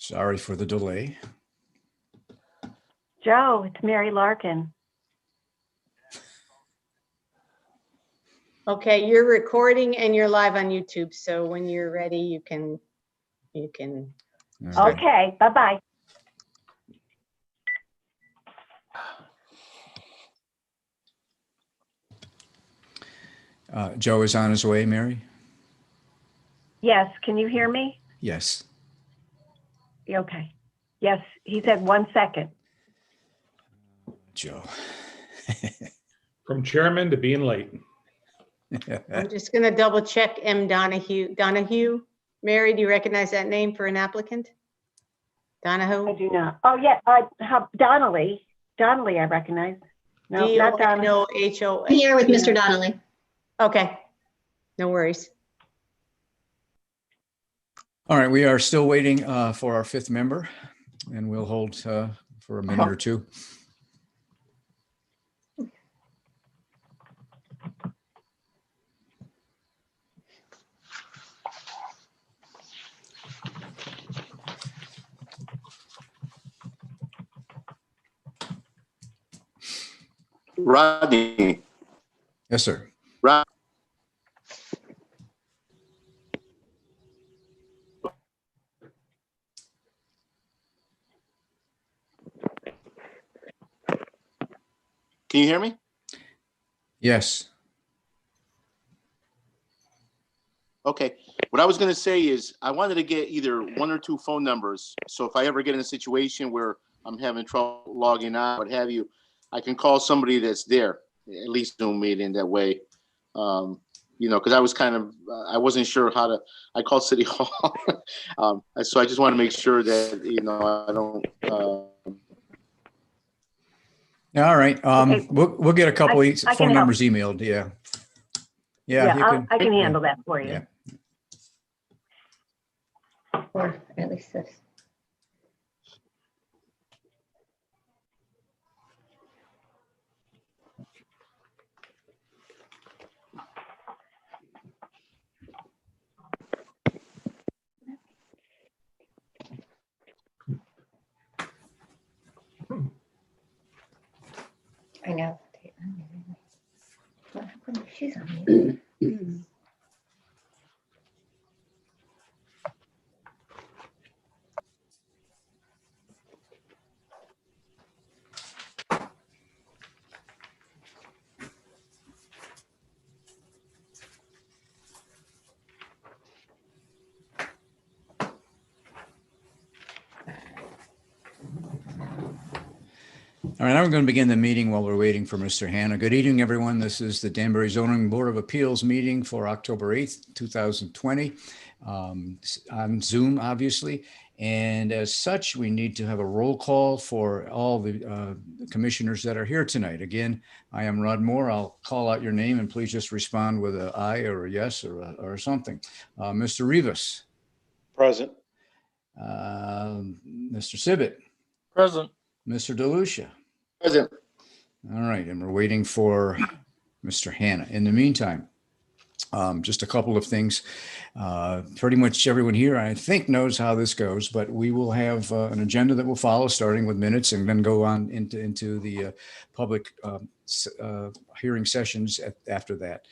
Sorry for the delay. Joe, it's Mary Larkin. Okay, you're recording and you're live on YouTube. So when you're ready, you can. All right. Okay, bye-bye. Joe is on his way, Mary? Yes, can you hear me? Yes. Okay. Yes, he said 1 second. Joe. From chairman to being late. I'm just gonna double check M. Donahue. Mary, do you recognize that name for an applicant? I Donahoe? do not. Oh, yeah, Donnelly. Donnelly, I recognize. No, not Donnelly. D-O-N-O-H-O. Here with Mr. Donnelly. Okay, no worries. All right, we are still waiting for our fifth member, and we'll hold for a minute or two. Rodney, Yes, sir. Rod, can you hear me? Yes. Okay. What I was going to say is I wanted to get either one or two phone numbers. So if I ever get in a situation where I'm having trouble logging on, what have you, I can call somebody that's there, at least Zoom meeting that way. Because I was I wasn't sure how to, I called City Hall. So I just want to make sure that, I don't. All right. Okay. We'll get a couple I of can phone help. numbers emailed. Yeah. Yeah. Yeah, I can handle that for you. Yeah. Or at least this. I know. What happened? She's on mute. All right, I'm going to begin the meeting while we're waiting for Mr. Hanna. Good evening, everyone. This is the Danbury Zoning Board of Appeals meeting for October 8th, 2020, on Zoom, obviously. And as such, we need to have a roll call for all the commissioners that are here tonight. Again, I am Rod Moore. I'll call out your name and please just respond with an aye or a yes or something. Mr. Rivas. Present. Mr. Sibbett. Present. Mr. DeLucia. Present. All right, and we're waiting for Mr. Hanna. In the meantime, just a couple of things. Pretty much everyone here, I think, knows how this goes, but we will have an agenda that will follow, starting with minutes and then go on into the public hearing sessions after that.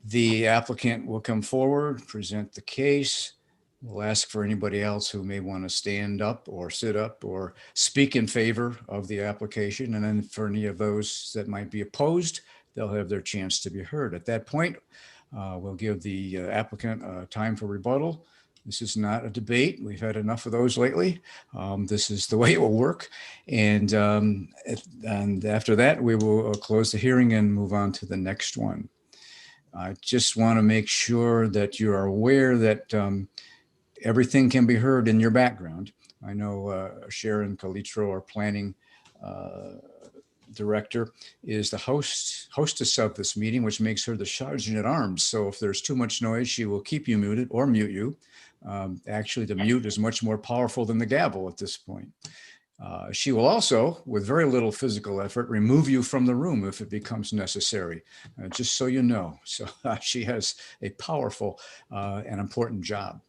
The applicant will come forward, present the case. We'll ask for anybody else who may want to stand up or sit up or speak in favor of the application. And then for any of those that might be opposed, they'll have their chance to be heard. At that point, we'll give the applicant time for rebuttal. This is not a debate. We've had enough of those lately. This is the way it will work. And after that, we will close the hearing and move on to the next one. I just want to make sure that you are aware that everything can be heard in your background. I know Sharon Calitro, our planning director, is the hostess of this meeting, which makes her the sergeant at arms. So if there's too much noise, she will keep you muted or mute you. Actually, the mute is much more powerful than the gavel at this point. She will also, with very little physical effort, remove you from the room if it becomes necessary, just so you know. So she has a powerful and important job.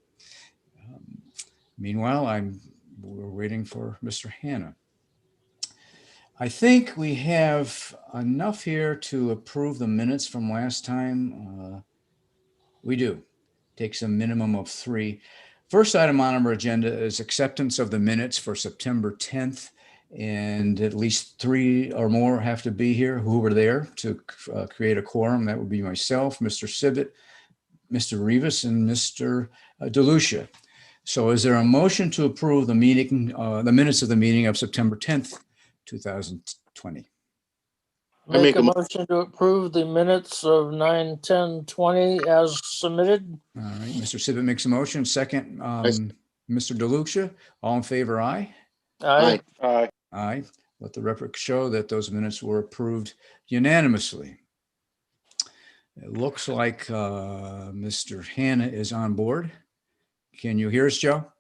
Meanwhile, we're waiting for Mr. Hannah. I think we have enough here to approve the minutes from last time. We do. Takes a minimum of 3. First item on our agenda is acceptance of the minutes for September 10th. And at least 3 or more have to be here who were there to create a quorum. That would be myself, Mr. Sibbett, Mr. Rivas, and Mr. DeLucia. So is there a motion to approve the meeting, the minutes of the meeting of September 10th, 2020? I make Make a a mo- motion to approve the minutes of 9/10/20 as submitted. All right, Mr. Sibbett makes a motion. Second, Mr. DeLucia, all in favor, aye? Aye. Aye. Aye. Let the record show that those minutes were approved unanimously. It looks like Mr. Hannah is on board. Can you hear us, Joe?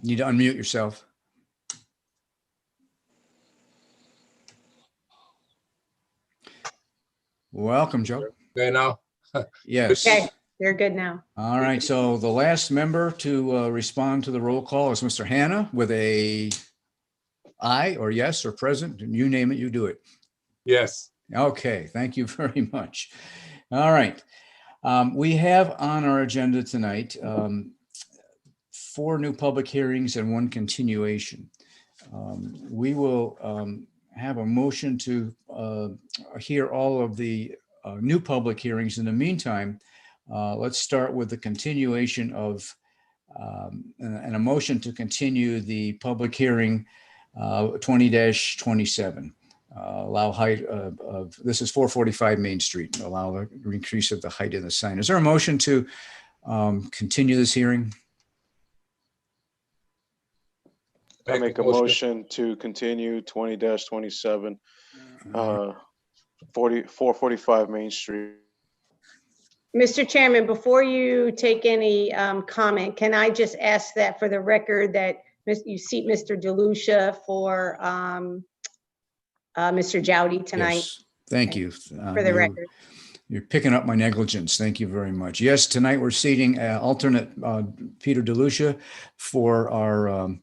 Need to unmute yourself. Welcome, Joe. Okay, now, Yes. Okay, you're good now. All right, so the last member to respond to the roll call is Mr. Hannah with a aye or yes or present. You name it, you do it. yes, Okay, thank you very much. All right. We have on our agenda tonight 4 new public hearings and 1 continuation. We will have a motion to hear all of the new public hearings. In the meantime, let's start with the continuation of and a motion to continue the public hearing 20-27. Allow height of, this is 445 Main Street, allow the increase of the height of the sign. Is there a motion to continue this hearing? I make a motion to continue 20-27, 445 Main Street. Mr. Chairman, before you take any comment, can I just ask that for the record that you seat Mr. DeLucia for Mr. Jowdy tonight, Yes. Thank you. for the record? You're picking up my negligence. Thank you very much. Yes, tonight we're seating alternate Peter DeLucia for our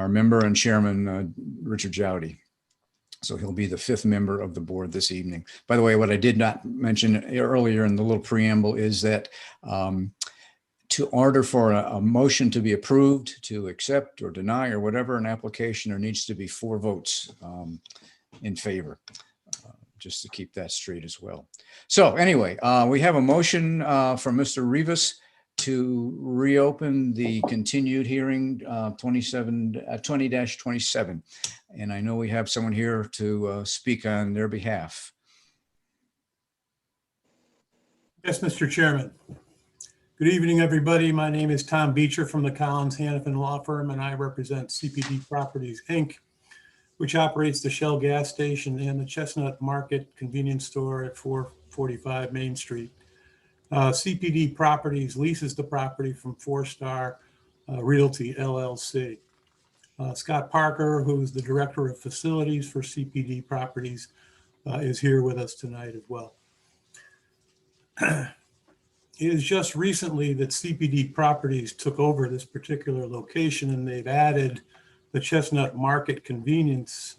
member and chairman, Richard Jowdy. So he'll be the 5th member of the board this evening. By the way, what I did not mention earlier in the little preamble is that to order for a motion to be approved, to accept or deny or whatever an application, there needs to be 4 votes in favor, just to keep that straight as well. So anyway, we have a motion from Mr. Rivas to reopen the continued hearing 20-27. And I know we have someone here to speak on their behalf. Yes, Mr. Chairman. Good evening, everybody. My name is Tom Beecher from the Collins Hannafin Law Firm, and I represent CPD Properties, Inc., which operates the Shell gas station and the Chestnut Market convenience store at 445 Main Street. CPD Properties leases the property from Four Star Realty, LLC. Scott Parker, who's the Director of Facilities for CPD Properties, is here with us tonight as well. It is just recently that CPD Properties took over this particular location, and they've added the Chestnut Market convenience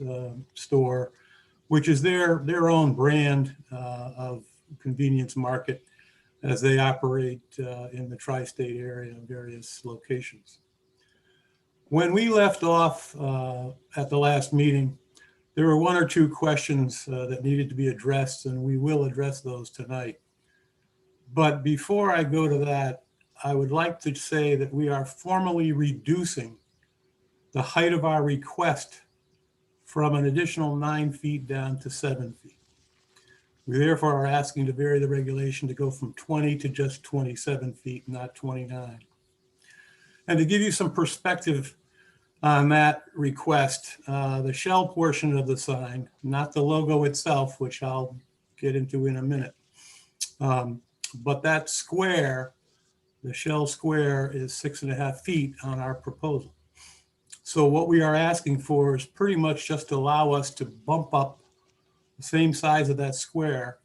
store, which is their own brand of convenience market as they operate in the tri-state area in various locations. When we left off at the last meeting, there were 1 or 2 questions that needed to be addressed, and we will address those tonight. But before I go to that, I would like to say that we are formally reducing the height of our request from an additional 9 feet down to 7 feet. We therefore are asking to vary the regulation to go from 20 to just 27 feet, not 29. And to give you some perspective on that request, the shell portion of the sign, not the logo itself, which I'll get into in a minute, but that square, the shell square, is 6.5 feet on our proposal. So what we are asking for is pretty much just to allow us to bump up the same size of that square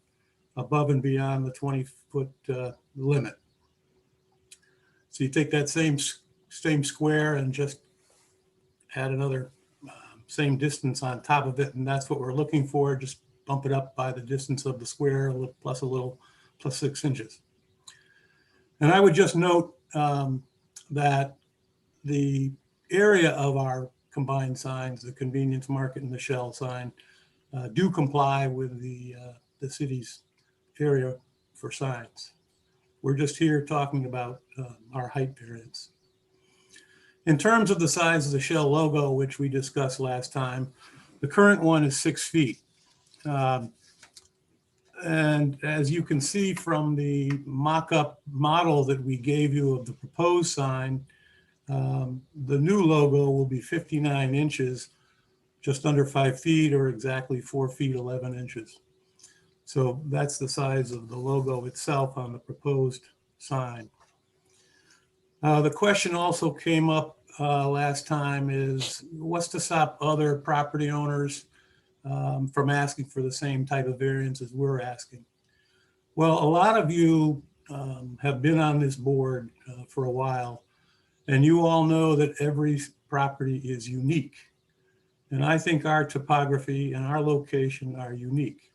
above and beyond the 20-foot limit. So you take that same square and just add another same distance on top of it, and that's what we're looking for. Just bump it up by the distance of the square plus 6 inches. And I would just note that the area of our combined signs, the convenience market and the Shell sign, do comply with the city's area for signs. We're just here talking about our height variance. In terms of the size of the Shell logo, which we discussed last time, the current one is 6 feet. And as you can see from the mock-up model that we gave you of the proposed sign, the new logo will be 59 inches, just under 5 feet, or exactly 4 feet 11 inches. So that's the size of the logo itself on the proposed sign. The question also came up last time is, what's to stop other property owners from asking for the same type of variance as we're asking? Well, a lot of you have been on this board for a while, and you all know that every property is unique. And I think our topography and our location are unique.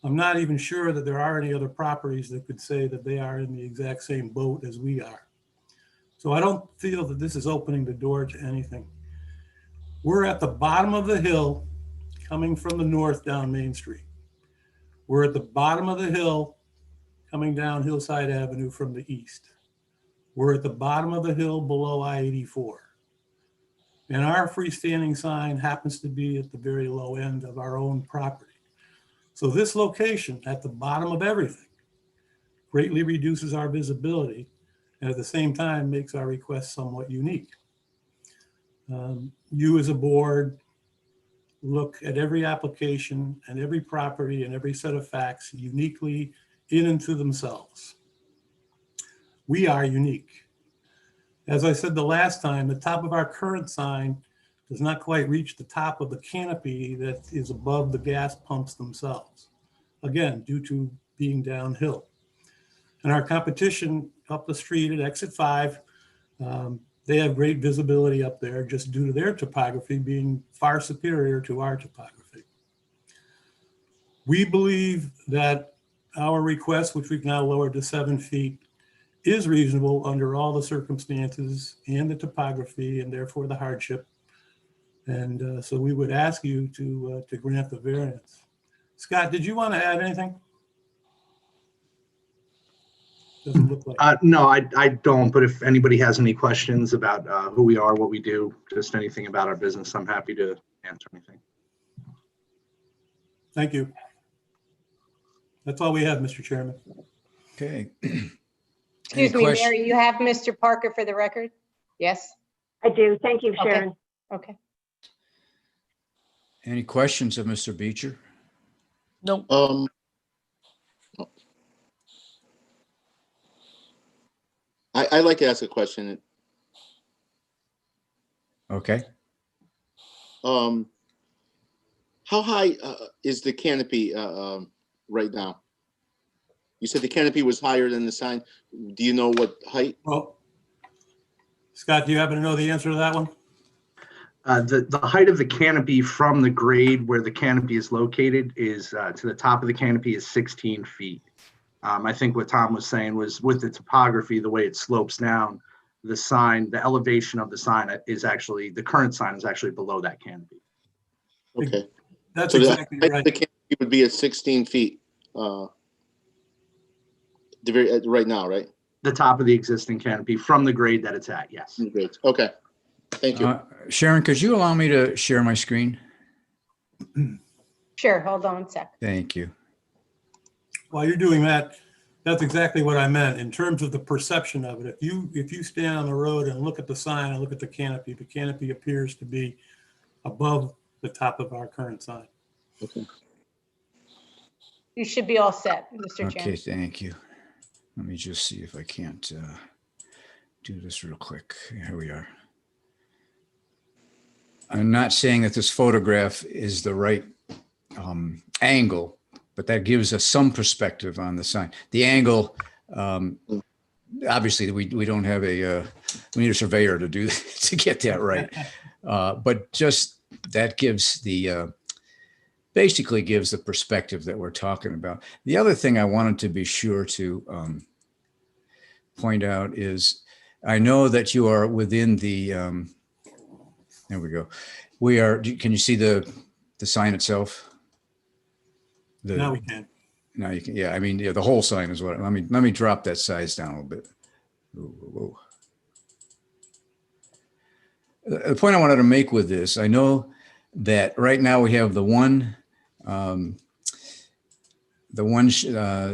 I'm not even sure that there are any other properties that could say that they are in the exact same boat as we are. So I don't feel that this is opening the door to anything. We're at the bottom of the hill coming from the north down Main Street. We're at the bottom of the hill coming down Hillside Avenue from the east. We're at the bottom of the hill below I-84. And our freestanding sign happens to be at the very low end of our own property. So this location at the bottom of everything greatly reduces our visibility and at the same time makes our request somewhat unique. You as a board look at every application and every property and every set of facts uniquely in and to themselves. We are unique. As I said the last time, the top of our current sign does not quite reach the top of the canopy that is above the gas pumps themselves. Again, due to being downhill. And our competition up the street at exit 5, they have great visibility up there just due to their topography being far superior to our topography. We believe that our request, which we've now lowered to 7 feet, is reasonable under all the circumstances and the topography and therefore the hardship. And so we would ask you to grant the variance. Scott, did you want to add anything? Doesn't look like. No, I don't, but if anybody has any questions about who we are, what we do, just anything about our business, I'm happy to answer anything. Thank you. That's all we have, Mr. Chairman. Okay. Excuse me, Mary, you have Mr. Parker for the record? Yes? I do. Thank you, Sharon. Okay. Any questions of Mr. Beecher? Nope. I'd like to ask a question. Okay. How high is the canopy right now? You said the canopy was higher than the sign. Do you know what height? Well, Scott, do you happen to know the answer to that one? The height of the canopy from the grade where the canopy is located is to the top of the canopy is 16 feet. I think what Tom was saying was with the topography, the way it slopes down, the sign, the elevation of the sign is actually, the current sign is actually below that canopy. Okay. That's So exactly the height right. of the canopy would be at 16 feet right now, right? The top of the existing canopy from the grade that it's at, yes. Great. Okay. Thank you. Sharon, could you allow me to share my screen? Sure, hold on 1 sec. Thank you. While you're doing that, that's exactly what I meant in terms of the perception of it. If you stand on the road and look at the sign and look at the canopy appears to be above the top of our current sign. Okay. You should be all set, Mr. Okay, Chairman. thank you. Let me just see if I can't do this real quick. Here we are. I'm not saying that this photograph is the right angle, but that gives us some perspective on the sign. The angle obviously we don't have we need a surveyor to do to get that right. But just that gives basically gives the perspective that we're talking about. The other thing I wanted to be sure to point out is I know that you are within the, there we go. Can you see the sign itself? Now we can. Now you can, yeah, I mean, yeah, the whole sign is what, let me drop that size down a little bit. Whoa. The point I wanted to make with this, I know that right now we have the one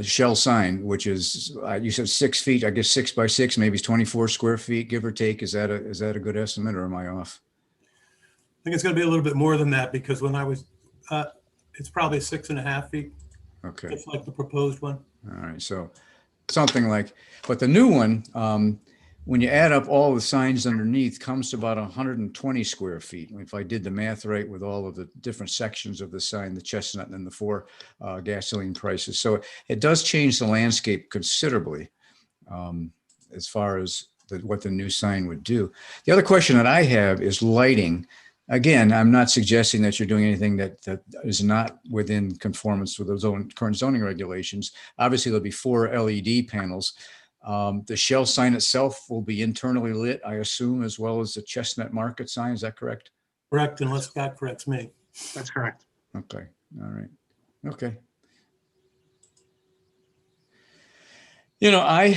shell sign, which is, you said 6 feet, I guess 6 by 6, maybe it's 24 square feet, give or take. Is that a good estimate, or am I off? I think it's going to be a little bit more than that, because when I was, it's probably 6.5 feet, Okay. just like the proposed one. All right. So something like, but the new one, when you add up all the signs underneath, comes to about 120 square feet. If I did the math right with all of the different sections of the sign, the chestnut and the 4 gasoline prices. So it does change the landscape considerably as far as what the new sign would do. The other question that I have is lighting. Again, I'm not suggesting that you're doing anything that is not within conformance with the current zoning regulations. Obviously, there'll be 4 LED panels. The Shell sign itself will be internally lit, I assume, as well as the Chestnut Market sign. Is that correct? Correct, unless Scott corrects me. That's correct. Okay. All right. Okay. You know, I'm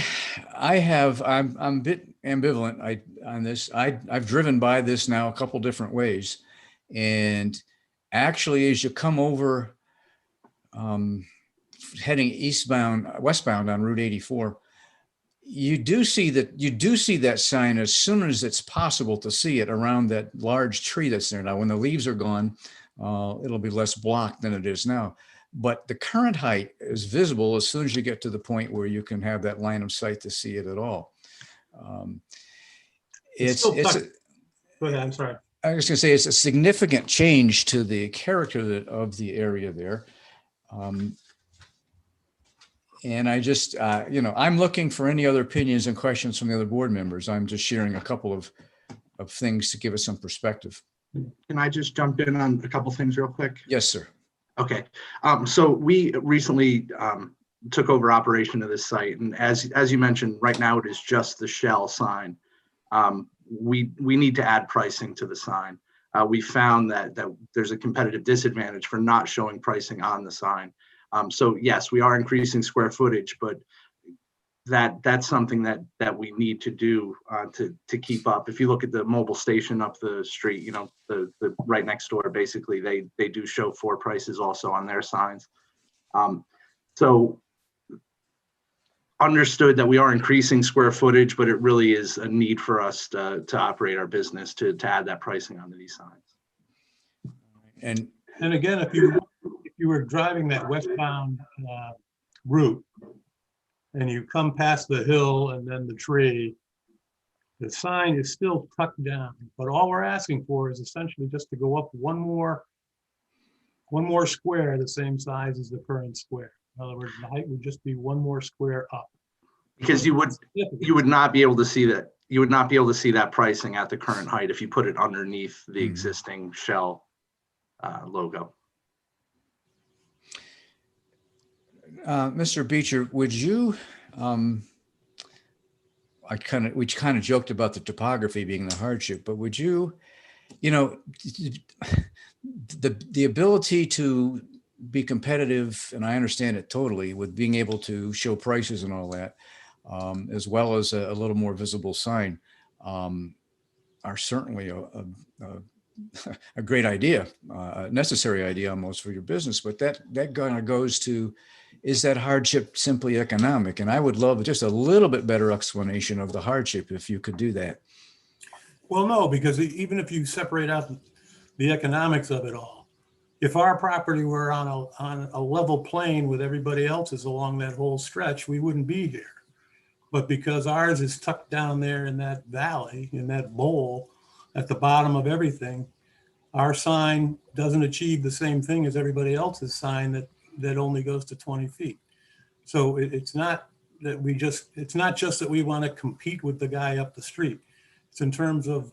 a bit ambivalent on this. I've driven by this now a couple different ways, and actually, as you come over, heading westbound on Route 84, you do see that sign as soon as it's possible to see it around that large tree that's there now. When the leaves are gone, it'll be less blocked than it is now. But the current height is visible as soon as you get to the point where you can have that line of sight to see it at all. Go ahead, I'm sorry. I was going to say it's a significant change to the character of the area there. And I just, I'm looking for any other opinions and questions from the other board members. I'm just sharing a couple of things to give us some perspective. Can I just jump in on a couple things real quick? Yes, sir. Okay, so we recently took over operation of this site, and as you mentioned, right now it is just the Shell sign. We need to add pricing to the sign. We found that there's a competitive disadvantage for not showing pricing on the sign. So yes, we are increasing square footage, but that's something that we need to do to keep up. If you look at the mobile station up the street, the right next door, basically they do show 4 prices also on their signs. So understood that we are increasing square footage, but it really is a need for us to operate our business to add that pricing onto these signs. And again, if you were driving that westbound route and you come past the hill and then the tree, the sign is still tucked down. But all we're asking for is essentially just to go up one more square the same size as the current square. In other words, the height would just be one more square up. Because you would not be able to see that. You would not be able to see that pricing at the current height if you put it underneath the existing Shell logo. Mr. Beecher, would you, we kind of joked about the topography being the hardship, but would you, the ability to be competitive, and I understand it totally, with being able to show prices and all that, as well as a little more visible sign, are certainly a great idea, a necessary idea almost for your business. But that kind of goes to, is that hardship simply economic? And I would love just a little bit better explanation of the hardship if you could do that. Well, no, because even if you separate out the economics of it all, if our property were on a level plane with everybody else's along that whole stretch, we wouldn't be here. But because ours is tucked down there in that valley, in that bowl at the bottom of everything, our sign doesn't achieve the same thing as everybody else's sign that only goes to 20 feet. So it's not that it's not just that we want to compete with the guy up the street. It's in terms of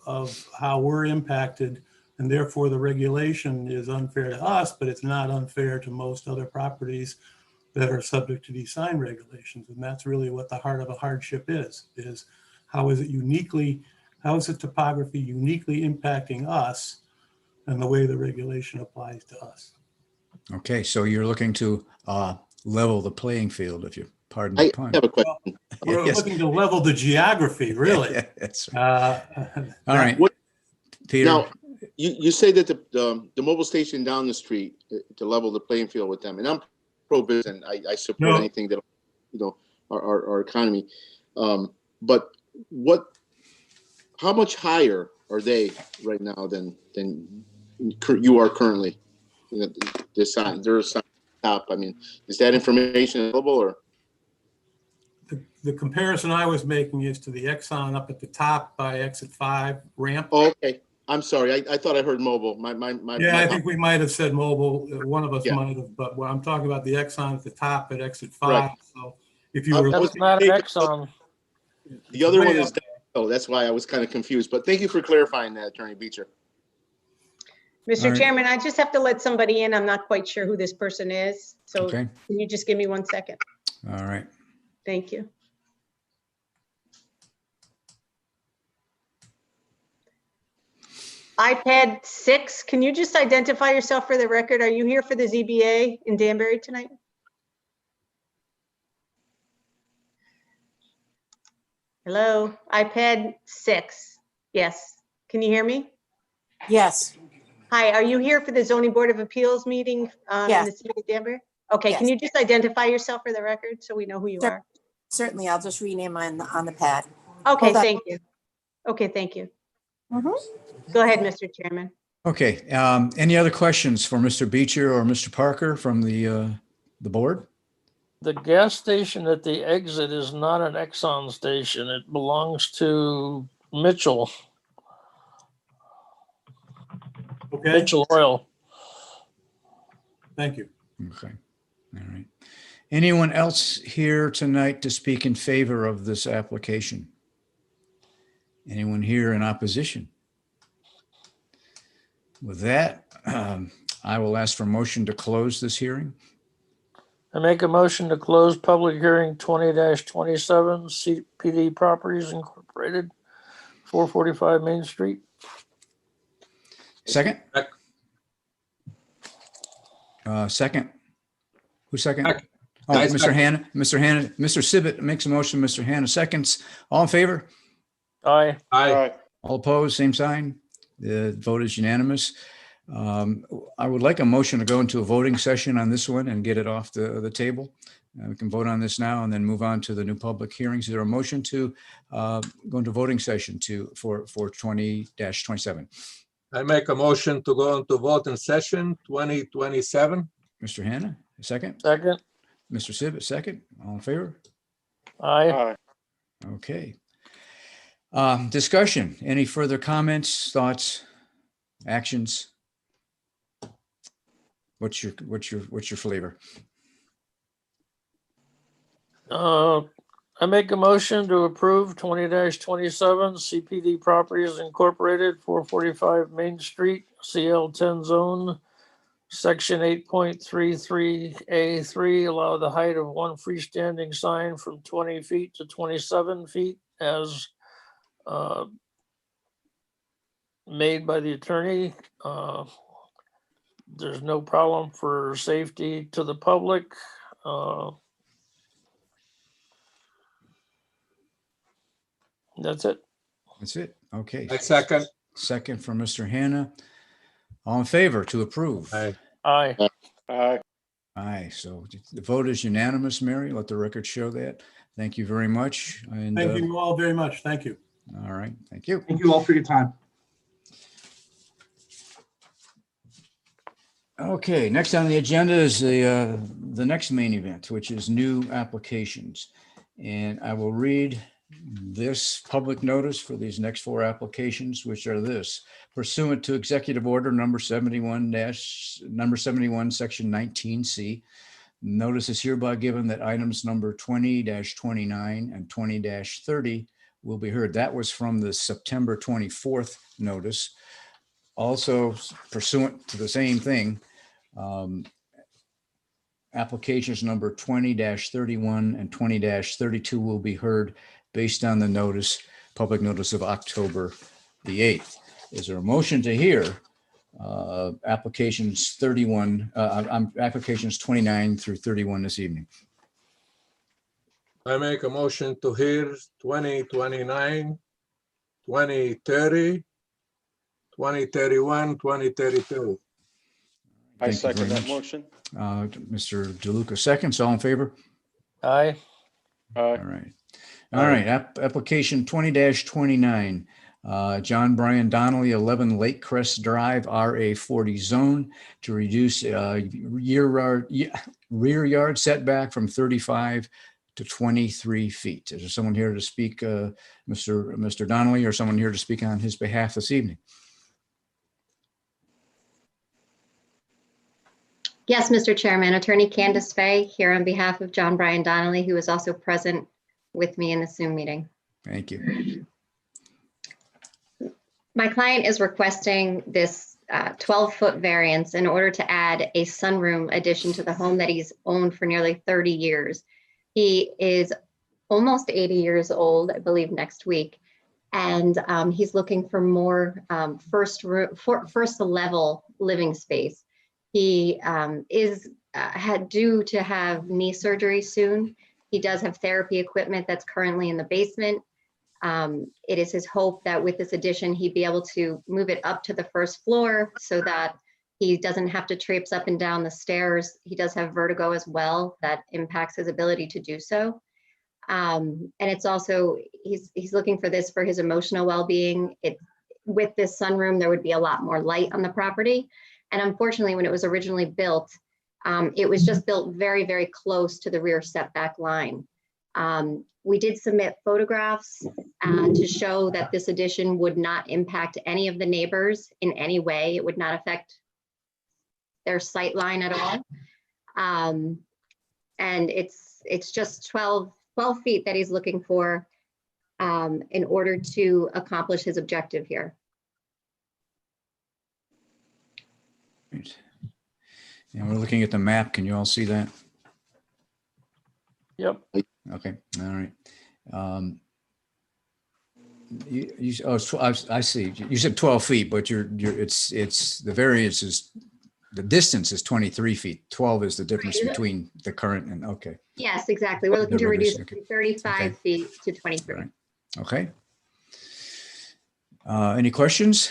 how we're impacted, and therefore the regulation is unfair to us, but it's not unfair to most other properties that are subject to these sign regulations. And that's really what the heart of a hardship is how is the topography uniquely impacting us and the way the regulation applies to us? Okay, so you're looking to level the playing field, if you pardon the I pun. have a question. We're Yes. looking to level the geography, really. That's right. Uh, All right. What- Peter, Now, you say that the mobile station down the street to level the playing field with them, and I'm pro-business, and I support No. anything that, our economy. But how much higher are they right now than you are currently? There's a sign top. I mean, is that information available or? the comparison I was making is to the Exxon up at the top by exit 5 ramp. Oh, okay. I'm sorry. I thought I heard mobile. Yeah, I think we might have said mobile. One of us Yeah. might have, but what I'm talking about the Exxon at the top at exit 5. Right. So if you I were was- That's not an Exxon. The other way one is, up. oh, that's why I was kind of confused. But thank you for clarifying that, Attorney Beecher. All Mr. right. Chairman, I just have to let somebody in. I'm not quite sure who this person is. So okay, can you just give me 1 second? all right. Thank you. iPad 6, can you just identify yourself for the record? Are you here for the ZBA in Danbury tonight? Hello, iPad 6. Yes. Can you hear me? Yes, Hi, are you here for the zoning board of appeals meeting in Yes. the city of Danbury? Okay, can Yes. you just identify yourself for the record so we know who you Sure. are? certainly. I'll just rename on the pad. Okay, Hold on. thank you. Okay, thank you. Mhm. Go ahead, Mr. Chairman. Okay, any other questions for Mr. Beecher or Mr. Parker from the board? The gas station at the exit is not an Exxon station. It belongs to Mitchell Okay, Oil. thank you. Okay, all right. Anyone else here tonight to speak in favor of this application? Anyone here in opposition? With that, I will ask for a motion to close this hearing. I make a motion to close public hearing 20-27 CPD Properties Incorporated, 445 Main Street. Second? Sec- Second? Who second? Sec- Oh, I Mr. second. Hannah, Mr. Sibbett makes a motion, Mr. Hannah seconds. All in favor? Aye. Aye. All opposed, same sign. The vote is unanimous. I would like a motion to go into a voting session on this one and get it off the table. We can vote on this now and then move on to the new public hearings. Is there a motion to go into voting session for 20-27? I make a motion to go into voting session 2027. Mr. Hannah, a second? Second. Mr. Sibbett, second? All in favor? Aye. Okay. Discussion, any further comments, thoughts, actions? What's your flavor? I make a motion to approve 20-27 CPD Properties Incorporated, 445 Main Street, CL 10 zone, section 8.33A3, allow the height of one freestanding sign from 20 feet to 27 feet as made by the attorney. There's no problem for safety to the public. That's it. That's it. Okay. I second. Second from Mr. Hannah. All in favor to approve? Aye. Aye. Aye. So the vote is unanimous, Mary. Let the record show that. Thank you very much. And Thank you all very much. Thank you. all right. Thank you. Thank you all for your time. Okay, next on the agenda is the next main event, which is new applications. And I will read this public notice for these next four applications, which are this: pursuant to Executive Order number 71, section 19C, Notice is hereby given that items number 20-29 and 20-30 will be heard. That was from the September 24th notice. Also pursuant to the same thing, applications number 20-31 and 20-32 will be heard based on the notice, public notice of October the 8th. Is there a motion to hear applications 29 through 31 this evening? I make a motion to hear 2029, 2030, 2031, 2032. I Thank you second very that much. motion. Mr. DeLuca seconds. All in favor? Aye. All right. All right. Application 20-29. John Brian Donnelly, 11 Lake Crest Drive, RA 40 zone, to reduce rear yard setback from 35 to 23 feet. Is there someone here to speak, Mr. Donnelly, or someone here to speak on his behalf this evening? Yes, Mr. Chairman, Attorney Candace Fay here on behalf of John Brian Donnelly, who is also present with me in the Zoom meeting. Thank you. My client is requesting this 12-foot variance in order to add a sunroom addition to the home that he's owned for nearly 30 years. He is almost 80 years old, I believe, next week, and he's looking for more first level living space. He had due to have knee surgery soon. He does have therapy equipment that's currently in the basement. It is his hope that with this addition, he'd be able to move it up to the first floor so that he doesn't have to traipse up and down the stairs. He does have vertigo as well that impacts his ability to do so. And it's also, he's looking for this for his emotional well-being. With this sunroom, there would be a lot more light on the property. And unfortunately, when it was originally built, it was just built very, very close to the rear setback line. We did submit photographs to show that this addition would not impact any of the neighbors in any way. It would not affect their sight line at all. And it's just 12 feet that he's looking for in order to accomplish his objective here. Right. And we're looking at the map. Can you all see that? Yep. Okay, all right. I see. You said 12 feet, but it's the variance is, the distance is 23 feet. 12 is the difference between the current and, okay. Yes, exactly. We're looking to reduce Okay. from 35 feet to 23. Right. Okay. Any questions?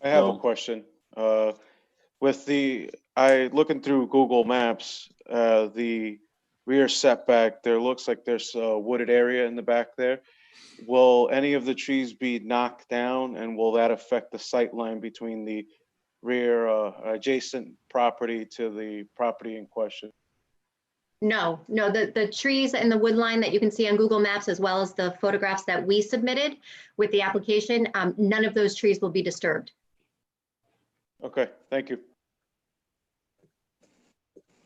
I have No. a question. Looking through Google Maps, the rear setback, there looks like there's a wooded area in the back there. Will any of the trees be knocked down, and will that affect the sight line between the rear adjacent property to the property in question? No, the trees and the wood line that you can see on Google Maps, as well as the photographs that we submitted with the application, none of those trees will be disturbed. Okay, thank you.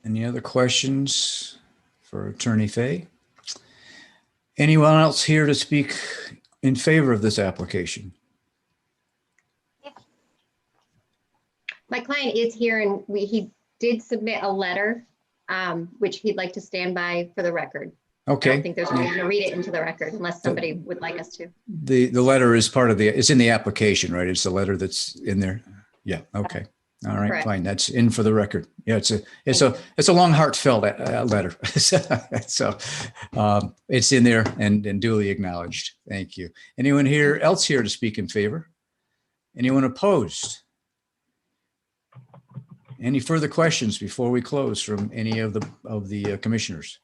Any other questions for Attorney Fay? Anyone else here to speak in favor of this application? My client is here, and he did submit a letter, which he'd like to stand by for the record. I Okay. don't think there's a reason to read it into the record unless somebody would like us to. The letter is part of it's in the application, right? It's the letter that's in there. Yeah. Okay. All right. Correct. Fine. That's in for the record. Yeah. It's a long, heartfelt letter. So it's in there and duly acknowledged. Thank you. Anyone else here to speak in favor? Anyone opposed? Any further questions before we close from any of the commissioners?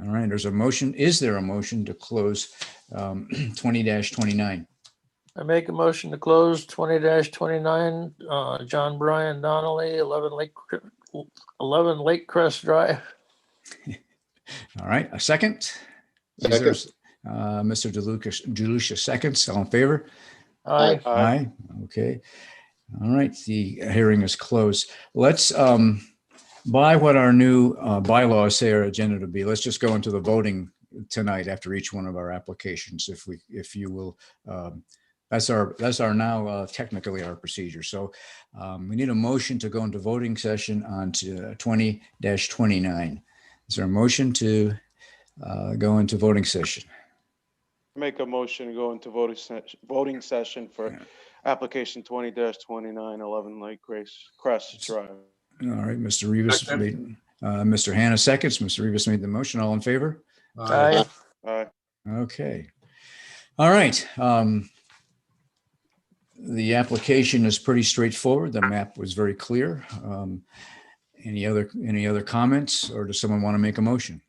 All right. There's a motion. Is there a motion to close 20-29? I make a motion to close 20-29, John Brian Donnelly, 11 Lake Crest Drive. All right, a second. Mr. DeLucia seconds. All in favor? Aye. Aye. Okay. All right, the hearing is closed. Let's, by what our new bylaws say our agenda to be, let's just go into the voting tonight after each one of our applications, if you will. That's our now technically our procedure. So we need a motion to go into voting session on to 20-29. Is there a motion to go into voting session? Make a motion to go into voting session for application 20-29, 11 Lake Crest Drive. All right, Mr. Rivas Second. made, Mr. Hannah seconds. Mr. Rivas made the motion. All in favor? Aye. Aye. Okay. All right. The application is pretty straightforward. The map was very clear. Any other comments, or does someone want to make a motion?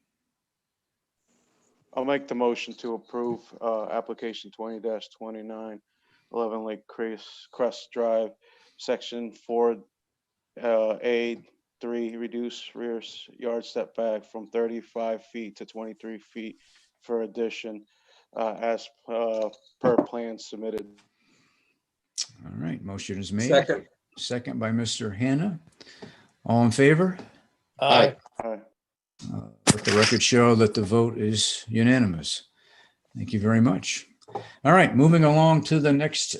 I'll make the motion to approve application 20-29, 11 Lake Crest Drive, section 4A3, reduce rear yard setback from 35 feet to 23 feet for addition as per plan submitted. All right, motion is made. Second. Second by Mr. Hannah. All in favor? Aye. Aye. Let the record show that the vote is unanimous. Thank you very much. All right, moving along to the next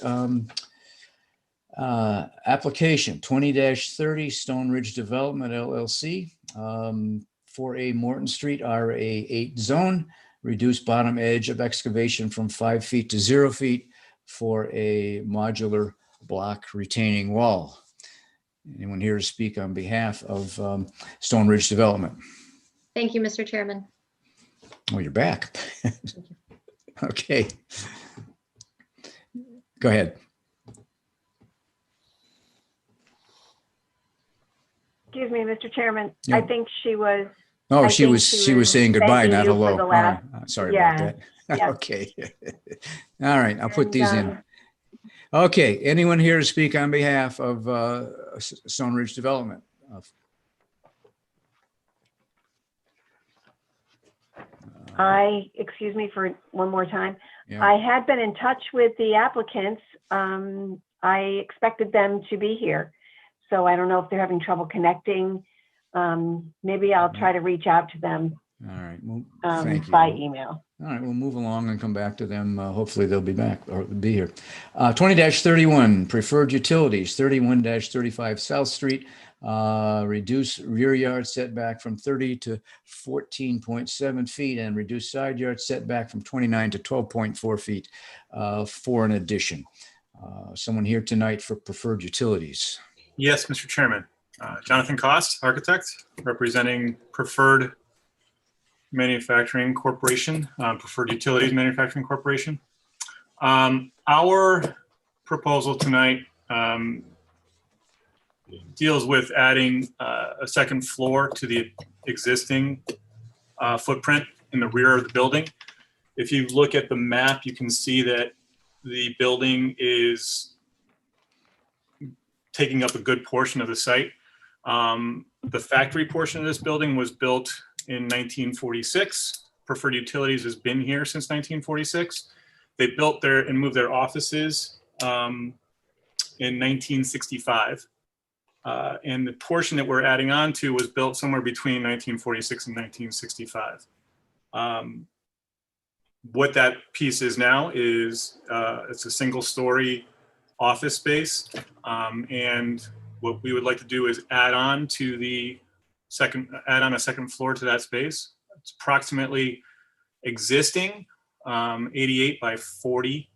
application, 20-30 Stone Ridge Development LLC, 4A Morton Street, RA8 zone, reduced bottom edge of excavation from 5 feet to 0 feet for a modular block retaining wall. Anyone here to speak on behalf of Stone Ridge Development? Thank you, Mr. Chairman. Oh, you're back. Okay. Go ahead. Excuse me, Mr. Chairman. Yeah. I think she was. Oh, I she think was saying goodbye, thanking not you for hello. the All right. last- Sorry Yeah, about that. yeah. Okay. All right, I'll put And, these in. Okay, anyone here to speak on behalf of Stone Ridge Development? Excuse me for one more time. Yeah. I had been in touch with the applicants. I expected them to be here. So I don't know if they're having trouble connecting. Maybe I'll try to reach out to them All right, well, thank you. by email. All right, we'll move along and come back to them. Hopefully they'll be back or be here. 20-31, Preferred Utilities, 31-35 South Street. Reduce rear yard setback from 30 to 14.7 feet and reduce side yard setback from 29 to 12.4 feet for an addition. Someone here tonight for Preferred Utilities. Yes, Mr. Chairman. Jonathan Cost, architect, representing Preferred Manufacturing Corporation, Preferred Utilities Manufacturing Corporation. Our proposal tonight deals with adding a second floor to the existing footprint in the rear of the building. If you look at the map, you can see that the building is taking up a good portion of the site. The factory portion of this building was built in 1946. Preferred Utilities has been here since 1946. They built their and moved their offices in 1965. And the portion that we're adding on to was built somewhere between 1946 and 1965. What that piece is now is it's a single story office space. And what we would like to do is add on a second floor to that space. It's approximately existing 88 by 40.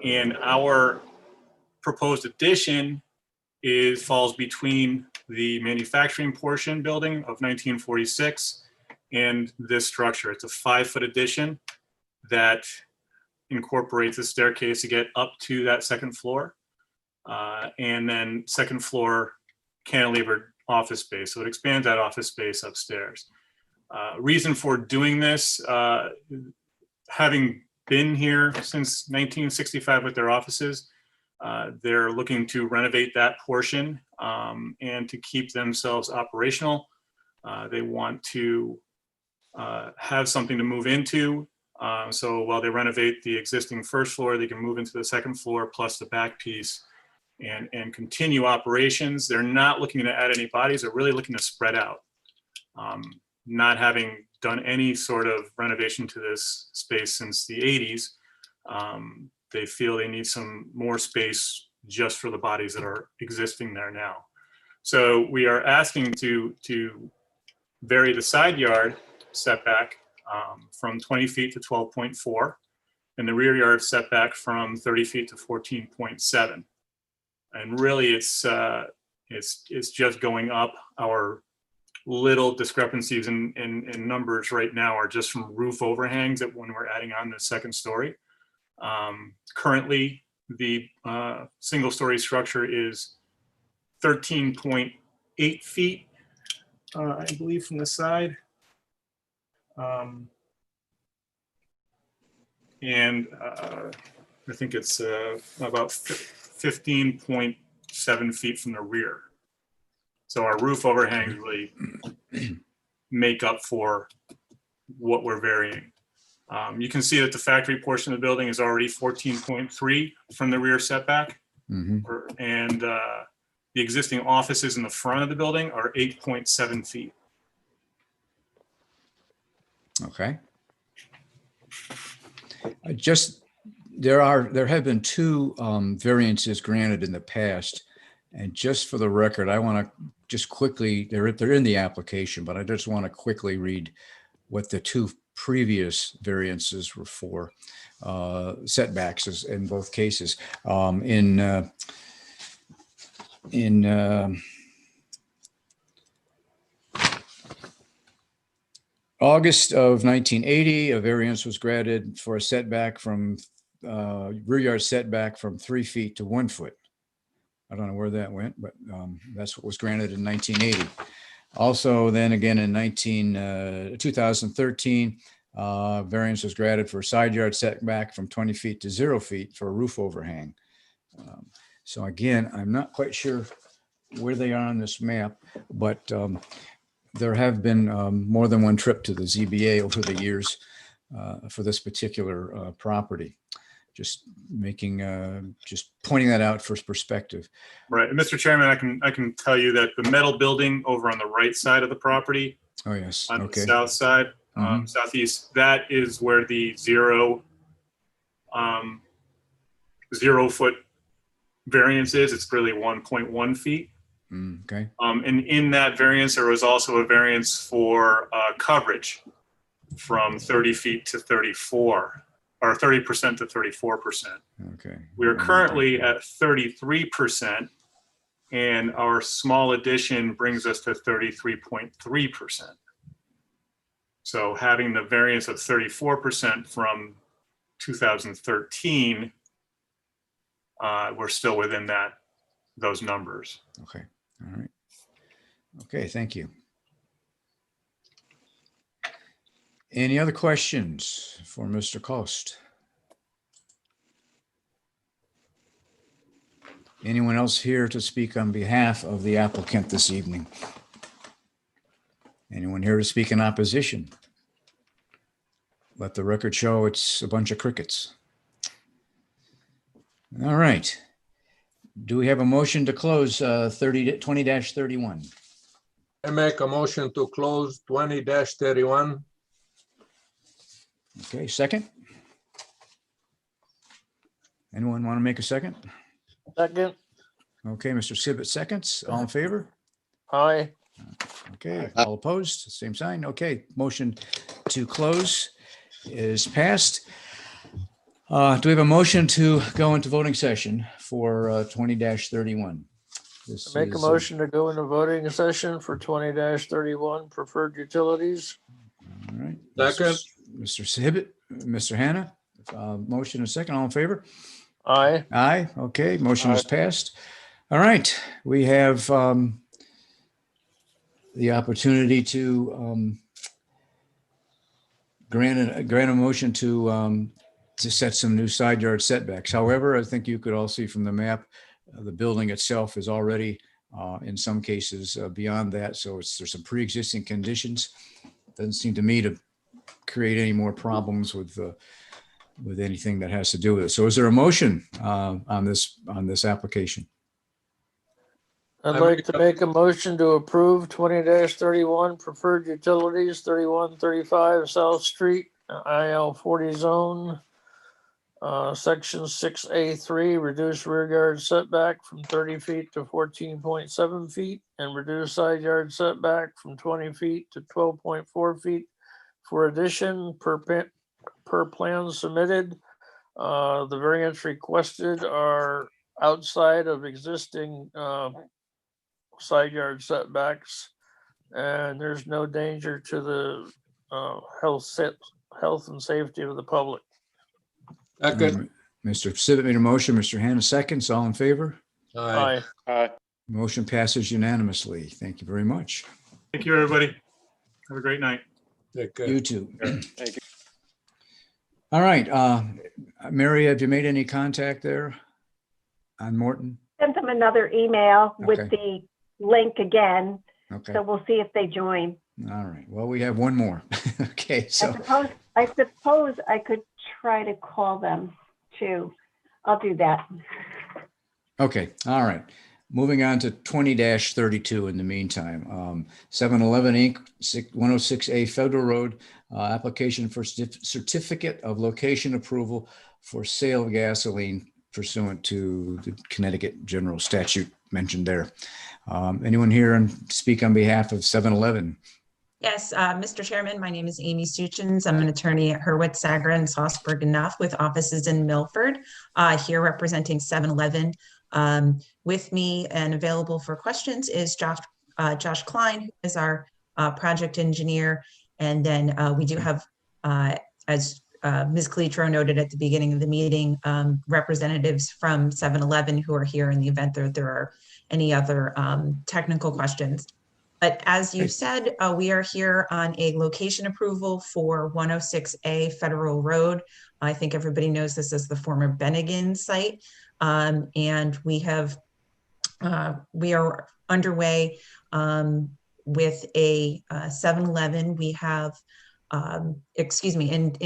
And our proposed addition falls between the manufacturing portion building of 1946 and this structure. It's a 5-foot addition that incorporates a staircase to get up to that second floor. And then second floor cantilevered office space. So it expands that office space upstairs. Reason for doing this, having been here since 1965 with their offices, they're looking to renovate that portion and to keep themselves operational. They want to have something to move into. So while they renovate the existing first floor, they can move into the second floor plus the back piece and continue operations. They're not looking to add any bodies. They're really looking to spread out. Not having done any sort of renovation to this space since the 80s, they feel they need some more space just for the bodies that are existing there now. So we are asking to vary the side yard setback from 20 feet to 12.4, and the rear yard setback from 30 feet to 14.7. And really, it's just going up. Our little discrepancies in numbers right now are just from roof overhangs that when we're adding on the second story. Currently, the single story structure is 13.8 feet, I believe, from the side. And I think it's about 15.7 feet from the rear. So our roof overhangs really make up for what we're varying. You can see that the factory portion of the building is already 14.3 from the rear setback. And the existing offices in the front of the building are 8.7 feet. Okay. There have been two variances granted in the past, and just for the record, I want to just quickly, they're in the application, but I just want to quickly read what the two previous variances were for. Setbacks in both cases. In August of 1980, a variance was granted for a setback from rear yard setback from 3 feet to 1 foot. I don't know where that went, but that's what was granted in 1980. Also, then again in 2013, variance was granted for side yard setback from 20 feet to 0 feet for a roof overhang. So again, I'm not quite sure where they are on this map, but there have been more than one trip to the ZBA over the years for this particular property. Just pointing that out for perspective. Right, and Mr. Chairman, I can tell you that the metal building over on the right side of the property. Oh yes. On Okay. the south side, southeast, that is where the 0 foot variance is. It's really 1.1 feet. Okay. And in that variance, there was also a variance for coverage from 30 feet to 34, or 30% to 34%. Okay. We are currently at 33%, and our small addition brings us to 33.3%. So having the variance of 34% from 2013, we're still within those numbers. Okay. All right. Okay, thank you. Any other questions for Mr. Coast? Anyone else here to speak on behalf of the applicant this evening? Anyone here to speak in opposition? Let the record show it's a bunch of crickets. All right. Do we have a motion to close 20-31? I make a motion to close 20-31. Okay, second? Anyone want to make a second? Second. Okay, Mr. Sibbett seconds. All in favor? Aye. Okay, all opposed, same sign. Okay, motion to close is passed. Do we have a motion to go into voting session for 20-31? Make a motion to go into voting session for 20-31 preferred utilities. All right. Second. Mr. Sibbett, Mr. Hannah, motion and second, all in favor? Aye. Aye, okay, motion is passed. All right, we have the opportunity to grant a motion to set some new side yard setbacks. However, I think you could all see from the map, the building itself is already in some cases beyond that. So there's some pre-existing conditions. Doesn't seem to me to create any more problems with anything that has to do with it. So is there a motion on this application? I'd I like make to a- make a motion to approve 20-31 preferred utilities, 3135 South Street, IL 40 zone. Section 6A3, reduce rear yard setback from 30 feet to 14.7 feet and reduce side yard setback from 20 feet to 12.4 feet for addition per plan submitted. The variance requested are outside of existing side yard setbacks, and there's no danger to the health and safety of the public. Second. Mr. Sibbett made a motion, Mr. Hannah seconds. All in favor? Aye. Aye. Motion passes unanimously. Thank you very much. Thank you, everybody. Have a great night. Take care. You too. Thank you. All right, Mary, have you made any contact there on Morton? Sent them another email with Okay. the link again, Okay, so all we'll see if they join. right. Well, we have one more. Okay, so, I suppose I could try to call them too. I'll do that. okay, all right. Moving on to 20-32 in the meantime. 7-Eleven Inc., 106A Federal Road, application for certificate of location approval for sale of gasoline pursuant to the Connecticut general statute mentioned there. Anyone here and speak on behalf of 7-Eleven? Yes, Mr. Chairman, my name is Amy Suchins. I'm an attorney at Hurwitz, Sagra, and Salzburg and Nuff with offices in Milford, here representing 7-Eleven. With me and available for questions is Josh Klein, who is our project engineer. And then we do have, as Ms. Calitro noted at the beginning of the meeting, representatives from 7-Eleven who are here in the event that there are any other technical questions. But as you said, we are here on a location approval for 106A Federal Road. I think everybody knows this as the former Bennigan site. And we are underway with a 7-Eleven. We have, in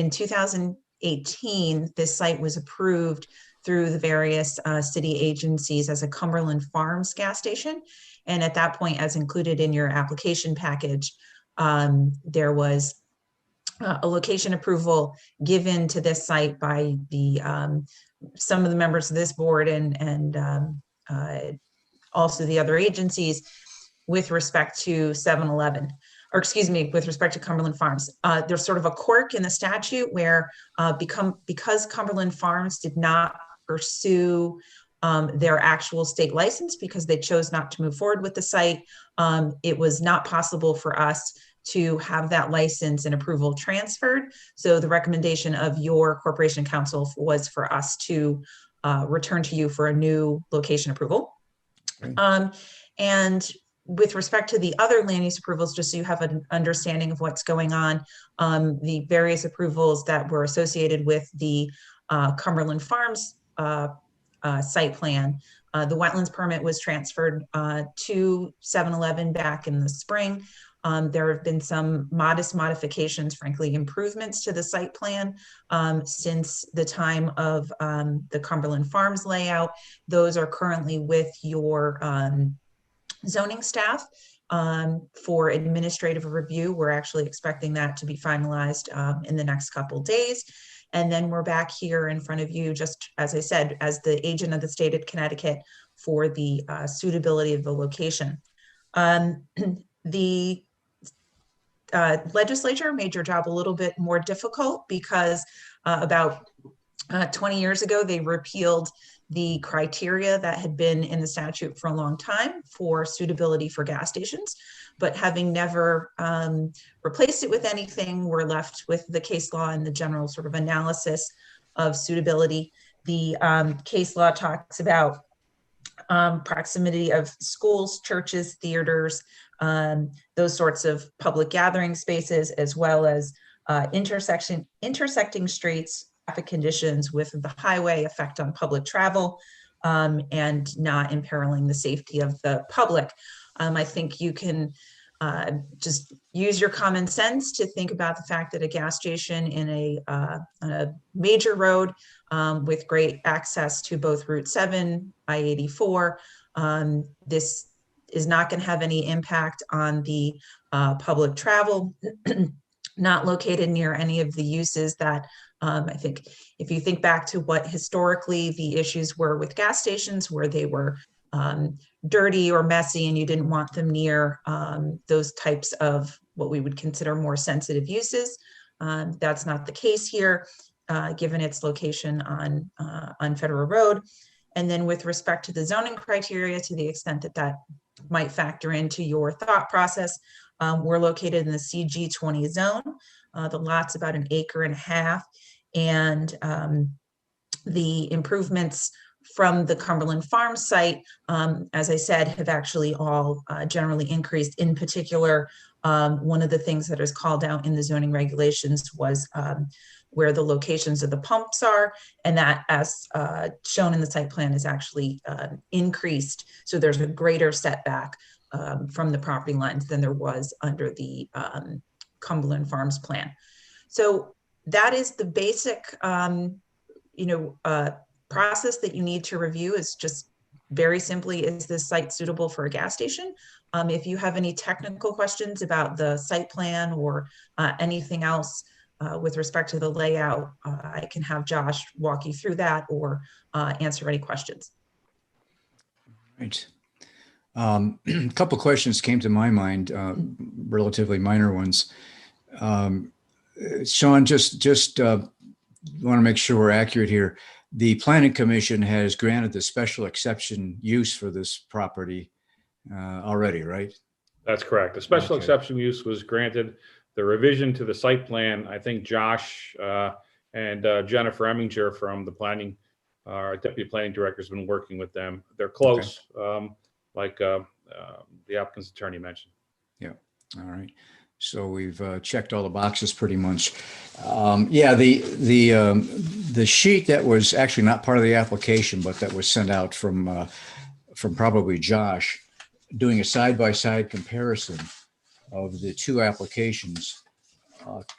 2018, this site was approved through the various city agencies as a Cumberland Farms gas station. And at that point, as included in your application package, there was a location approval given to this site by the some of the members of this board and also the other agencies with respect to 7-Eleven, or excuse me, with respect to Cumberland Farms. There's sort of a quirk in the statute where because Cumberland Farms did not pursue their actual state license because they chose not to move forward with the site, it was not possible for us to have that license and approval transferred. So the recommendation of your corporation council was for us to return to you for a new location approval. And with respect to the other land use approvals, just so you have an understanding of what's going on, the various approvals that were associated with the Cumberland Farms site plan, the wetlands permit was transferred to 7-Eleven back in the spring. There have been some modest modifications, frankly, improvements to the site plan since the time of the Cumberland Farms layout. Those are currently with your zoning staff for administrative review. We're actually expecting that to be finalized in the next couple days. And then we're back here in front of you, just as I said, as the agent of the state of Connecticut for the suitability of the location. The legislature made your job a little bit more difficult because about 20 years ago, they repealed the criteria that had been in the statute for a long time for suitability for gas stations. But having never replaced it with anything, we're left with the case law and the general sort of analysis of suitability. The case law talks about proximity of schools, churches, theaters, those sorts of public gathering spaces, as well as intersecting streets, traffic conditions with the highway, effect on public travel, and not imperiling the safety of the public. I think you can just use your common sense to think about the fact that a gas station in a major road with great access to both Route 7, I-84, this is not going to have any impact on the public travel, not located near any of the uses that I think if you think back to what historically the issues were with gas stations where they were dirty or messy and you didn't want them near those types of what we would consider more sensitive uses. That's not the case here, given its location on Federal Road. And then with respect to the zoning criteria, to the extent that that might factor into your thought process, we're located in the CG20 zone. The lot's about 1.5 acres, and the improvements from the Cumberland Farm site, as I said, have actually all generally increased. In particular, one of the things that is called out in the zoning regulations was where the locations of the pumps are, and that, as shown in the site plan, is actually increased. So there's a greater setback from the property lines than there was under the Cumberland Farms plan. So that is the basic, process that you need to review. Is just very simply, is this site suitable for a gas station? If you have any technical questions about the site plan or anything else with respect to the layout, I can have Josh walk you through that or answer any questions. Right. A couple questions came to my mind, relatively minor ones. Sean, just want to make sure we're accurate here. The Planning Commission has granted the special exception use for this property already, right? That's correct. The special Okay. exception use was granted. The revision to the site plan, I think Josh and Jennifer Eminger from the planning, our deputy planning director, has been working with them. They're close, like the applicant's attorney mentioned. Yeah. All right. So we've checked all the boxes pretty much. Yeah, the sheet that was actually not part of the application, but that was sent out from probably Josh, doing a side-by-side comparison of the two applications,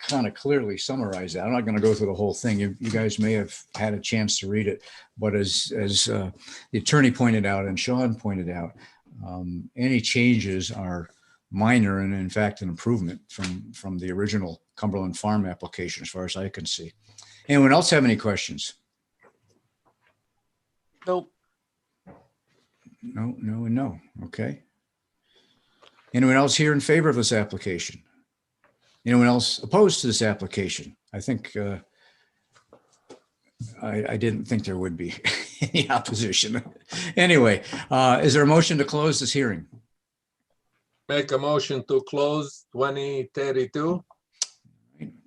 kind of clearly summarize that. I'm not going to go through the whole thing. You guys may have had a chance to read it, but as the attorney pointed out and Sean pointed out, any changes are minor and in fact an improvement from the original Cumberland Farm application, as far as I can see. Anyone else have any questions? Nope. No, no, and no. Okay. Anyone else here in favor of this application? Anyone else opposed to this application? I think I didn't think there would be any opposition. Anyway, is there a motion to close this hearing? Make a motion to close 2032.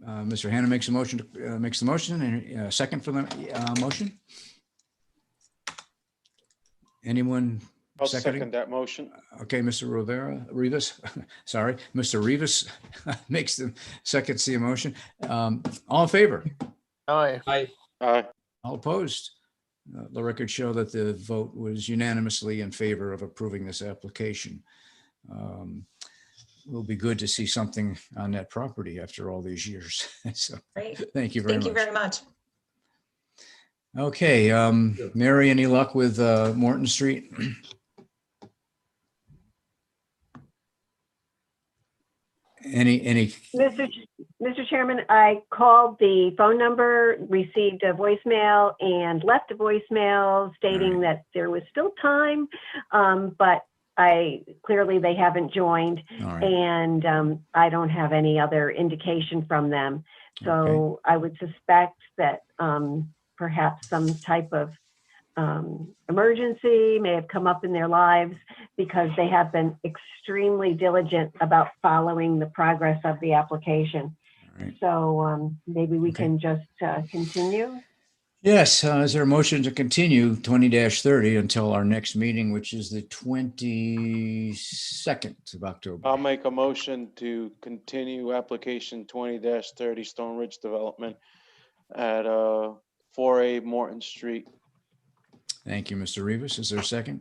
Mr. Hannah makes the motion, and second for the motion. Anyone? I'll seconding? second that motion. Okay, Mr. Rivas, sorry, Mr. Rivas makes the seconds the motion. All in favor? Aye. Aye. Aye. All opposed? The records show that the vote was unanimously in favor of approving this application. It'll be good to see something on that property after all these years. So Great. thank you very much. Thank you very much. Okay, Mary, any luck with Morton Street? Any? Mr. Chairman, I called the phone number, received a voicemail, and left a voicemail stating that there was still time, but clearly they haven't joined, and I don't have any other indication from them. So I would suspect that perhaps some type of emergency may have come up in their lives, because they have been extremely diligent about following the progress of the application. So maybe we can just continue. Yes, is there a motion to continue 20-30 until our next meeting, which is the 22nd of October? I'll make a motion to continue application 20-30 Stone Ridge Development at 4A Morton Street. Thank you, Mr. Rivas. Is there a second?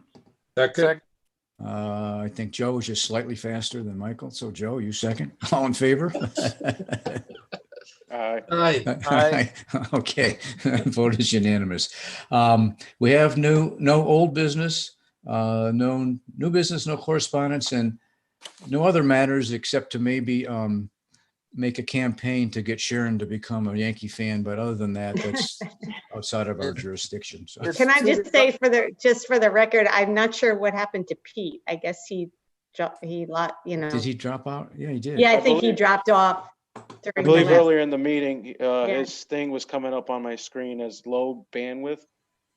Second. I think Joe was just slightly faster than Michael. So Joe, you second? All in favor? Aye. Aye. Aye. Okay, vote is unanimous. We have no old business. No new business, no correspondence, and no other matters except to maybe make a campaign to get Sharon to become a Yankee fan. But other than that, that's outside of our jurisdiction. So Can I just say for the record, I'm not sure what happened to Pete. I guess he did he drop out? Yeah, he did. Yeah, I think he dropped off. I during the believe last- earlier in the meeting, Yeah. his thing was coming up on my screen as low bandwidth.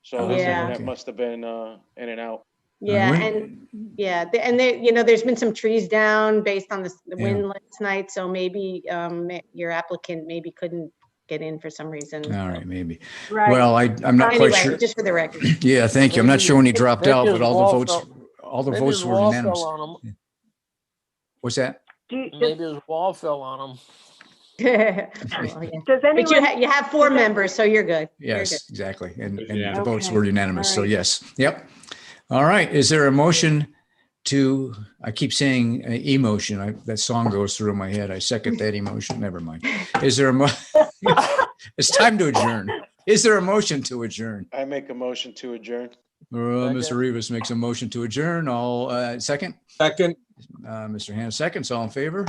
So Oh, his Yeah. internet okay. must have been in and out. Yeah, when- and there's been some trees down based on the Yeah. wind last night, so maybe your applicant maybe couldn't get in for some reason. All right, maybe. Right. Well, I'm not quite Anyway, sure. just for the record. Yeah, thank you. I'm not sure when he dropped Maybe out, his but all wall the votes, fell- all the maybe votes his were wall unanimous. fell on him. What's that? Maybe his wall fell on him. Well, yeah. Does But anyone? you have 4 members, so you're good. You're Yes, exactly. And It's the unanimous. votes Okay, were unanimous. all So right. yes, yep. All right. Is there a motion to, I keep saying emotion. That song goes through my head. I second that emotion. Never mind. Is there it's time to adjourn. Is there a motion to adjourn? I make a motion to adjourn. Mr. Rivas makes a motion to adjourn. All second. Second. Mr. Hannah seconds. All in favor?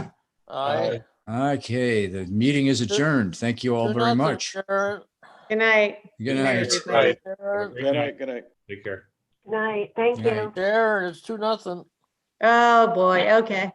Aye. Okay, the meeting is adjourned. Thank you all Do very nothing, much. Sharon. Good night. Good Good night. everybody. Sharon, Good night, good night. Take care. Night, thank Night. you. Sharon, it's 2-0. Oh, boy, okay.